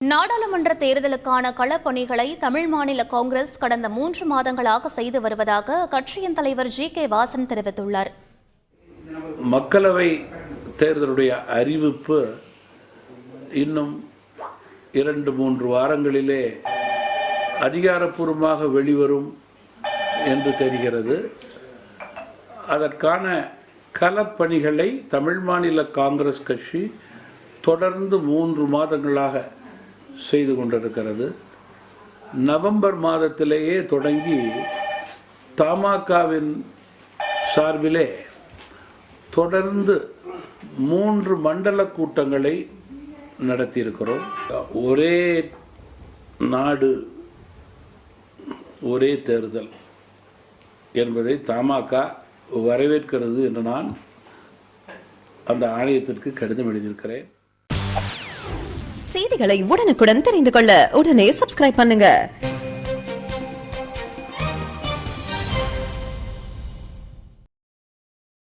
நாடாளுமன்ற தேர்தலுக்கான களப்பணிகளை தமிழ் மாநில காங்கிரஸ் கடந்த 3 மாதங்களாக செய்து வருவதாக அக்கட்சியின் தலைவர் ஜி.கே. வாசன் தெரிவித்துள்ளார். மக்களவை தேர்தலுடைய அறிவிப்பு இன்னும் 2-3 வாரங்களிலே அதிகாரப்பூர்வமாக வெளிவரும் என்று தெரிகிறது. அதற்கான களப்பணிகளை தமிழ் மாநில காங்கிரஸ் கட்சி தொடர்ந்து 3 மாதங்களாக செய்து கொண்டிருக்கிறது. நவம்பர் மாதத்திலேயே தொடங்கி தமாகவின் சார்பிலே தொடர்ந்து 3 மண்டல கூட்டங்களை நடத்தியிருக்கிறோம். ஒரே நாடு ஒரே தேர்தல் என்பதை தமாக வரவேற்கிறது என்று நான் அந்த ஆணையத்திற்கு கடிதம் எழுதியிருக்கிறேன். செய்திகளை உடனுக்குடன் தெரிந்து கொள்ள உடனே சப்ஸ்கிரைப் பண்ணுங்க.